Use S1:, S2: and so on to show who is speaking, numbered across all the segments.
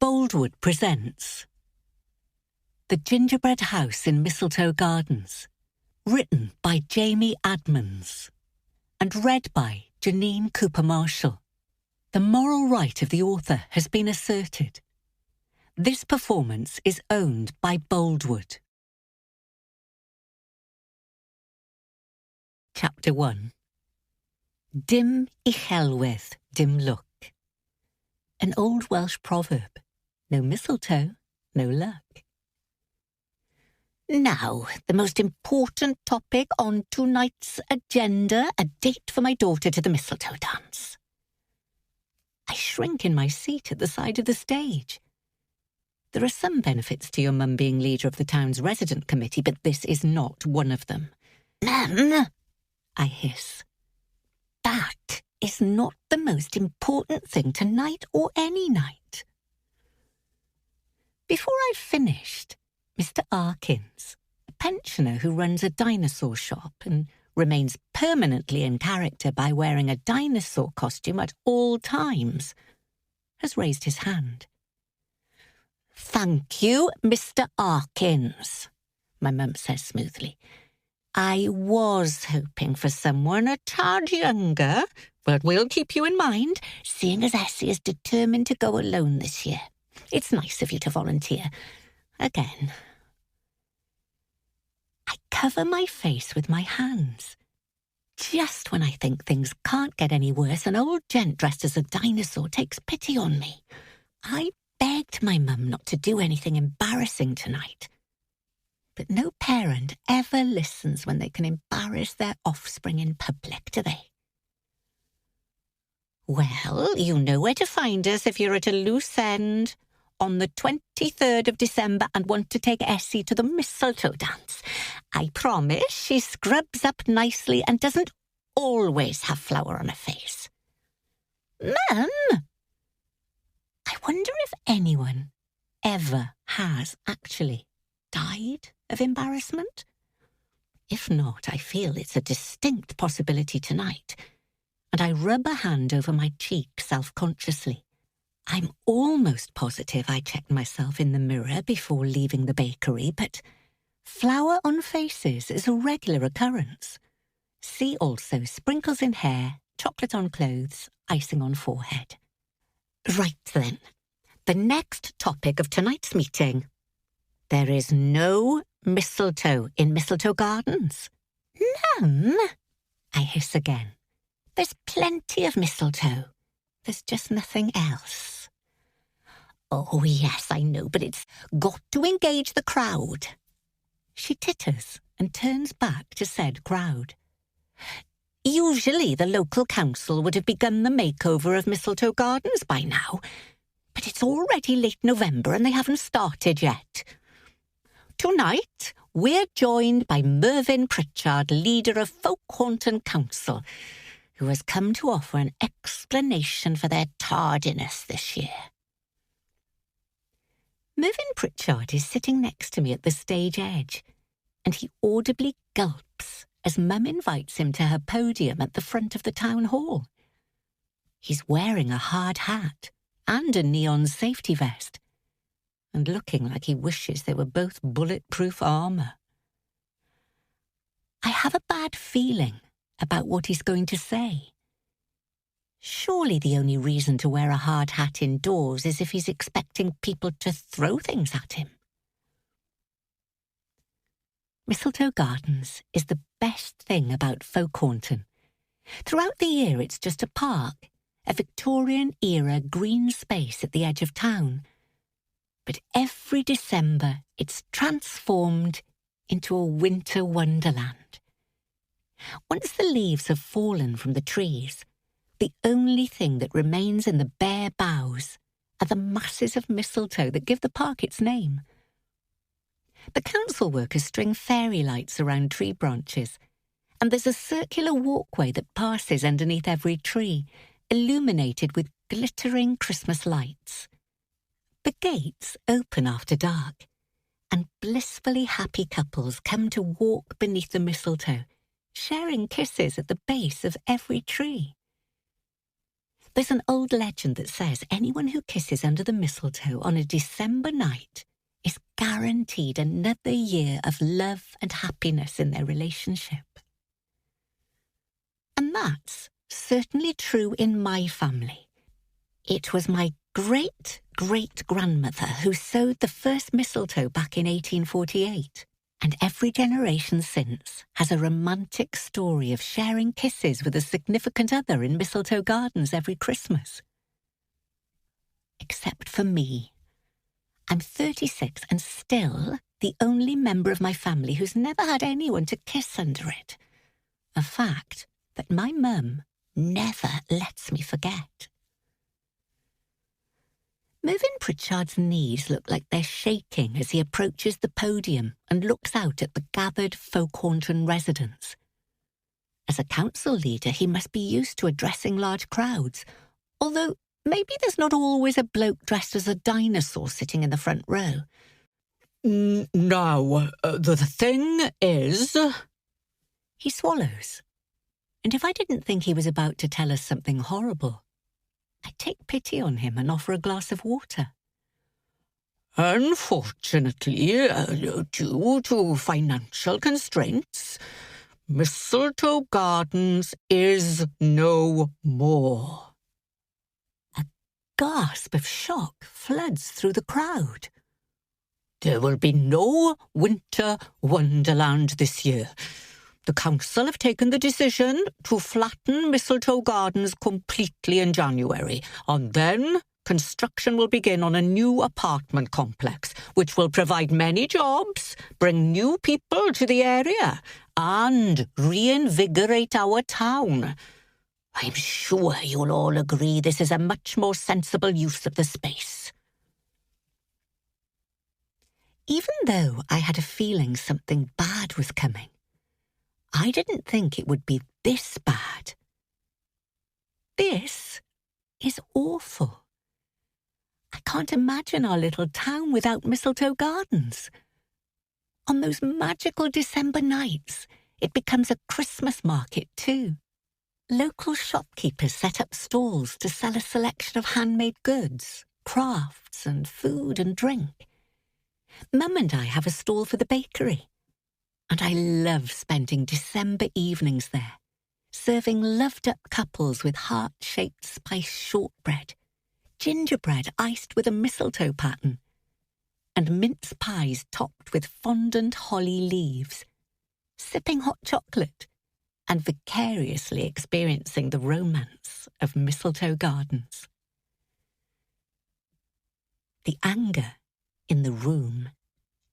S1: Boldwood presents The Gingerbread House in Mistletoe Gardens, written by Jaimie Admans and read by Janine Cooper-Marshall. The moral right of the author has been asserted. This performance is owned by Boldwood. Chapter 1. Dim I chelwedd, dim luck. An old Welsh proverb. No mistletoe, no luck. Now, the most important topic on tonight's agenda, a date for my daughter to the mistletoe dance. I shrink in my seat at the side of the stage. There are some benefits to your mum being leader of the town's resident committee, but this is not one of them. Mum, I hiss. That is not the most important thing tonight or any night. Before I've finished, Mr. Arkins, a pensioner who runs a dinosaur shop and remains permanently in character by wearing a dinosaur costume at all times, has raised his hand. Thank you, Mr. Arkins, my mum says smoothly. I was hoping for someone a tad younger, but we'll keep you in mind, seeing as Essie is determined to go alone this year. It's nice of you to volunteer. Again. I cover my face with my hands. Just when I think things can't get any worse, an old gent dressed as a dinosaur takes pity on me. I begged my mum not to do anything embarrassing tonight. But no parent ever listens when they can embarrass their offspring in public, do they? Well, you know where to find us if you're at a loose end on the 23rd of December and want to take Essie to the mistletoe dance. I promise she scrubs up nicely and doesn't always have flour on her face. Mum! I wonder if anyone ever has actually died of embarrassment? If not, I feel it's a distinct possibility tonight, and I rub a hand over my cheek self-consciously. I'm almost positive I checked myself in the mirror before leaving the bakery, but flour on faces is a regular occurrence. See also sprinkles in hair, chocolate on clothes, icing on forehead. Right then, the next topic of tonight's meeting. There is no mistletoe in Mistletoe Gardens. Mum, I hiss again. There's plenty of mistletoe. There's just nothing else. Oh, yes, I know, but it's got to engage the crowd. She titters and turns back to said crowd. Usually the local council would have begun the makeover of Mistletoe Gardens by now, but it's already late November and they haven't started yet. Tonight, we're joined by Mervyn Pritchard, leader of Folkhaunton Council, who has come to offer an explanation for their tardiness this year. Mervyn Pritchard is sitting next to me at the stage edge, and he audibly gulps as Mum invites him to her podium at the front of the town hall. He's wearing a hard hat and a neon safety vest, and looking like he wishes they were both bulletproof armour. I have a bad feeling about what he's going to say. Surely the only reason to wear a hard hat indoors is if he's expecting people to throw things at him. Mistletoe Gardens is the best thing about Folkhaunton. Throughout the year it's just a park, a Victorian-era green space at the edge of town. But every December it's transformed into a winter wonderland. Once the leaves have fallen from the trees, the only thing that remains in the bare boughs are the masses of mistletoe that give the park its name. The council workers string fairy lights around tree branches, and there's a circular walkway that passes underneath every tree, illuminated with glittering Christmas lights. The gates open after dark, and blissfully happy couples come to walk beneath the mistletoe, sharing kisses at the base of every tree. There's an old legend that says anyone who kisses under the mistletoe on a December night is guaranteed another year of love and happiness in their relationship. And that's certainly true in my family. It was my great-great-grandmother who sewed the first mistletoe back in 1848, and every generation since has a romantic story of sharing kisses with a significant other in Mistletoe Gardens every Christmas. Except for me. I'm 36 and still the only member of my family who's never had anyone to kiss under it. A fact that my mum never lets me forget. Mervyn Pritchard's knees look like they're shaking as he approaches the podium and looks out at the gathered Folkehaunton residents. As a council leader, he must be used to addressing large crowds, although maybe there's not always a bloke dressed as a dinosaur sitting in the front row.
S2: Now, the thing is...
S1: He swallows. And if I didn't think he was about to tell us something horrible, I'd take pity on him and offer a glass of water.
S2: Unfortunately, due to financial constraints, Mistletoe Gardens is no more.
S1: A gasp of shock floods through the crowd.
S2: There will be no winter wonderland this year. The council have taken the decision to flatten Mistletoe Gardens completely in January, and then construction will begin on a new apartment complex, which will provide many jobs, bring new people to the area, and reinvigorate our town. I'm sure you'll all agree this is a much more sensible use of the space.
S1: Even though I had a feeling something bad was coming, I didn't think it would be this bad. This is awful. I can't imagine our little town without Mistletoe Gardens. On those magical December nights, it becomes a Christmas market too. Local shopkeepers set up stalls to sell a selection of handmade goods, crafts and food and drink. Mum and I have a stall for the bakery. And I love spending December evenings there, serving loved-up couples with heart-shaped spiced shortbread, gingerbread iced with a mistletoe pattern, and mince pies topped with fondant holly leaves, sipping hot chocolate, and vicariously experiencing the romance of Mistletoe Gardens. The anger in the room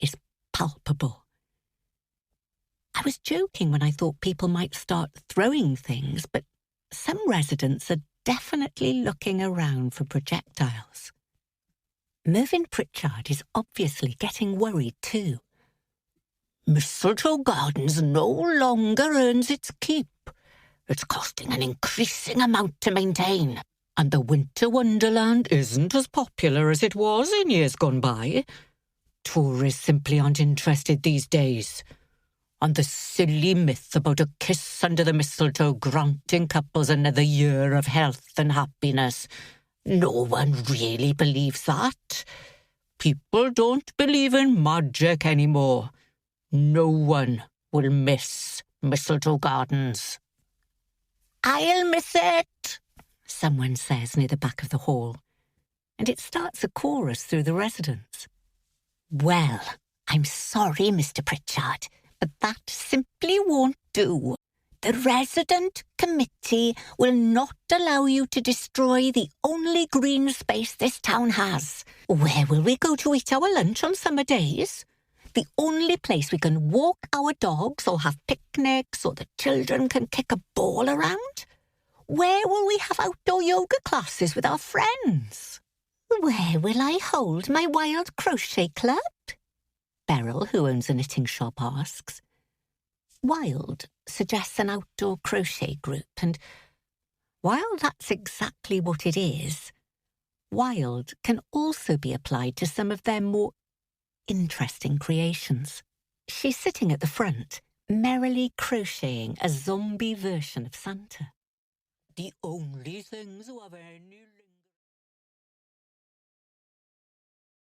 S1: is palpable. I was joking when I thought people might start throwing things, but some residents are definitely looking around for projectiles. Mervyn Pritchard is obviously getting worried too.
S2: Mistletoe Gardens no longer earns its keep. It's costing an increasing amount to maintain, and the winter wonderland isn't as popular as it was in years gone by. Tourists simply aren't interested these days. And the silly myth about a kiss under the mistletoe granting couples another year of health and happiness. No one really believes that. People don't believe in magic anymore. No one will miss Mistletoe Gardens.
S1: I'll miss it, someone says near the back of the hall, and it starts a chorus through the residents. Well, I'm sorry, Mr. Pritchard, but that simply won't do. The resident committee will not allow you to destroy the only green space this town has. Where will we go to eat our lunch on summer days? The only place we can walk our dogs or have picnics or the children can kick a ball around? Where will we have outdoor yoga classes with our friends? Where will I hold my wild crochet club? Beryl, who owns a knitting shop, asks. Wild suggests an outdoor crochet group, and while that's exactly what it is, wild can also be applied to some of their more interesting creations. She's sitting at the front, merrily crocheting a zombie version of Santa.
S2: The only things who have any